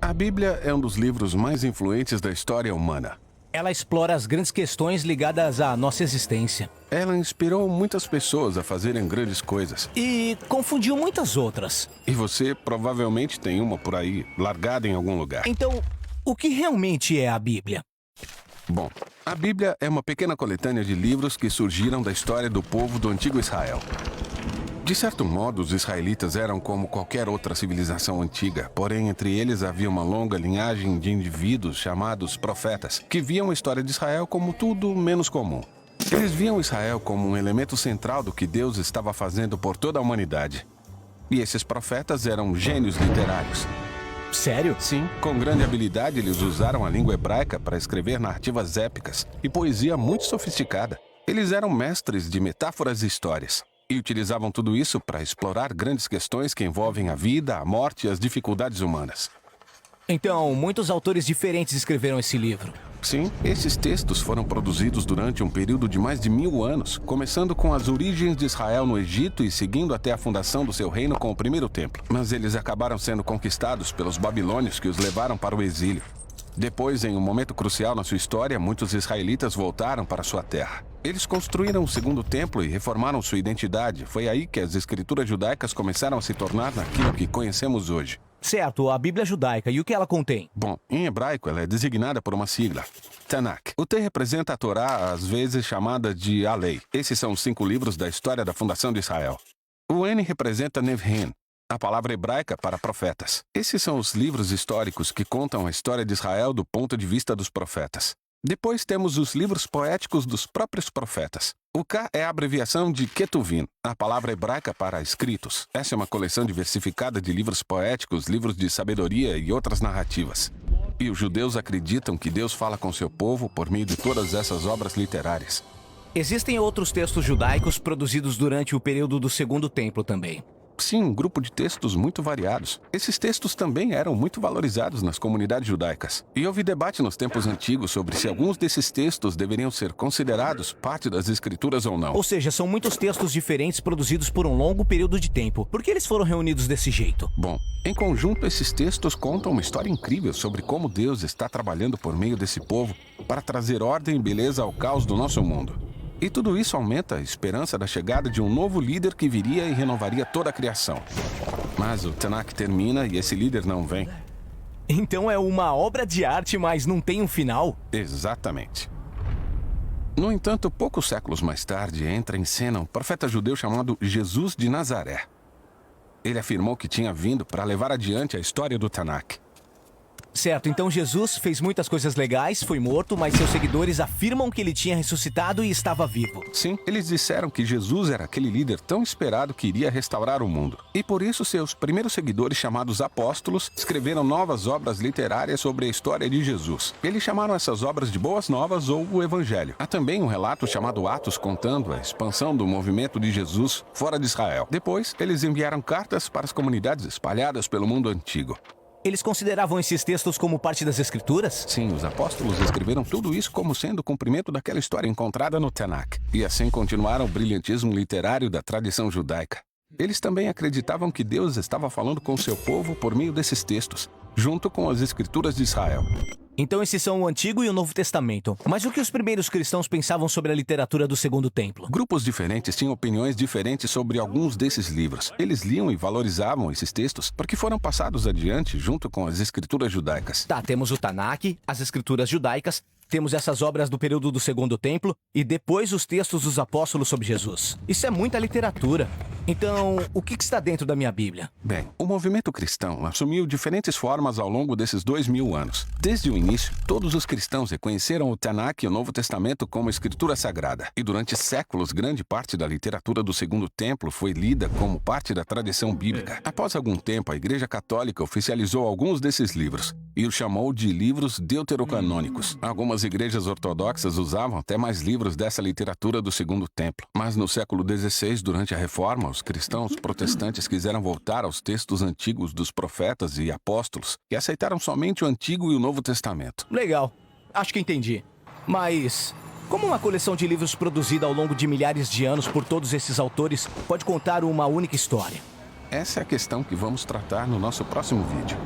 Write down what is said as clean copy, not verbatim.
A Bíblia é um dos livros mais influentes da história humana. Ela explora as grandes questões ligadas à nossa existência. Ela inspirou muitas pessoas a fazerem grandes coisas. E confundiu muitas outras. E você provavelmente tem uma por aí, largada em algum lugar. Então, o que realmente é a Bíblia? Bom, a Bíblia é uma pequena coletânea de livros que surgiram da história do povo do antigo Israel. De certo modo, os israelitas eram como qualquer outra civilização antiga, porém entre eles havia uma longa linhagem de indivíduos chamados profetas, que viam a história de Israel como tudo menos comum. Eles viam Israel como um elemento central do que Deus estava fazendo por toda a humanidade. E esses profetas eram gênios literários. Sério? Sim, com grande habilidade eles usaram a língua hebraica para escrever narrativas épicas e poesia muito sofisticada. Eles eram mestres de metáforas e histórias. E utilizavam tudo isso para explorar grandes questões que envolvem a vida, a morte e as dificuldades humanas. Então, muitos autores diferentes escreveram esse livro. Sim, esses textos foram produzidos durante um período de mais de 1000 anos, começando com as origens de Israel no Egito e seguindo até a fundação do seu reino com o primeiro templo. Mas eles acabaram sendo conquistados pelos babilônios que os levaram para o exílio. Depois, em um momento crucial na sua história, muitos israelitas voltaram para sua terra. Eles construíram o segundo templo e reformaram sua identidade. Foi aí que as escrituras judaicas começaram a se tornar naquilo que conhecemos hoje. Certo, a Bíblia judaica. E o que ela contém? Bom, em hebraico ela é designada por uma sigla, Tanakh. O T representa a Torá, às vezes chamada de a Lei. Esses são os 5 livros da história da fundação de Israel. O N representa Nevhen, a palavra hebraica para profetas. Esses são os livros históricos que contam a história de Israel do ponto de vista dos profetas. Depois temos os livros poéticos dos próprios profetas. O K é a abreviação de Ketuvim, a palavra hebraica para escritos. Essa é uma coleção diversificada de livros poéticos, livros de sabedoria e outras narrativas. E os judeus acreditam que Deus fala com seu povo por meio de todas essas obras literárias. Existem outros textos judaicos produzidos durante o período do Segundo Templo também. Sim, um grupo de textos muito variados. Esses textos também eram muito valorizados nas comunidades judaicas. E houve debate nos tempos antigos sobre se alguns desses textos deveriam ser considerados parte das escrituras ou não. Ou seja, são muitos textos diferentes produzidos por um longo período de tempo. Por que eles foram reunidos desse jeito? Bom, em conjunto, esses textos contam uma história incrível sobre como Deus está trabalhando por meio desse povo para trazer ordem e beleza ao caos do nosso mundo. E tudo isso aumenta a esperança da chegada de um novo líder que viria e renovaria toda a criação. Mas o Tanakh termina e esse líder não vem. Então é uma obra de arte, mas não tem um final? Exatamente. No entanto, poucos séculos mais tarde, entra em cena um profeta judeu chamado Jesus de Nazaré. Ele afirmou que tinha vindo para levar adiante a história do Tanakh. Certo, então Jesus fez muitas coisas legais, foi morto, mas seus seguidores afirmam que ele tinha ressuscitado e estava vivo. Sim, eles disseram que Jesus era aquele líder tão esperado que iria restaurar o mundo. E por isso seus primeiros seguidores, chamados apóstolos, escreveram novas obras literárias sobre a história de Jesus. Eles chamaram essas obras de Boas Novas ou o Evangelho. Há também um relato chamado Atos contando a expansão do movimento de Jesus fora de Israel. Depois, eles enviaram cartas para as comunidades espalhadas pelo mundo antigo. Eles consideravam esses textos como parte das Escrituras? Sim, os apóstolos escreveram tudo isso como sendo o cumprimento daquela história encontrada no Tanakh. E assim continuaram o brilhantismo literário da tradição judaica. Eles também acreditavam que Deus estava falando com seu povo por meio desses textos, junto com as Escrituras de Israel. Então esses são o Antigo e o Novo Testamento. Mas o que os primeiros cristãos pensavam sobre a literatura do Segundo Templo? Grupos diferentes tinham opiniões diferentes sobre alguns desses livros. Eles liam e valorizavam esses textos porque foram passados adiante junto com as escrituras judaicas. Tá, temos o Tanakh, as escrituras judaicas, temos essas obras do período do Segundo Templo e depois os textos dos apóstolos sobre Jesus. Isso é muita literatura. Então, o que está dentro da minha Bíblia? Bem, o movimento cristão assumiu diferentes formas ao longo desses 2000 anos. Desde o início, todos os cristãos reconheceram o Tanakh e o Novo Testamento como escritura sagrada. E durante séculos, grande parte da literatura do Segundo Templo foi lida como parte da tradição bíblica. Após algum tempo, a Igreja Católica oficializou alguns desses livros e os chamou de livros deuterocanônicos. Algumas igrejas ortodoxas usavam até mais livros dessa literatura do Segundo Templo. Mas no século XVI, durante a Reforma, os cristãos protestantes quiseram voltar aos textos antigos dos profetas e apóstolos e aceitaram somente o Antigo e o Novo Testamento. Legal. Acho que entendi. Mas como uma coleção de livros produzida ao longo de milhares de anos por todos esses autores pode contar uma única história? Essa é a questão que vamos tratar no nosso próximo vídeo.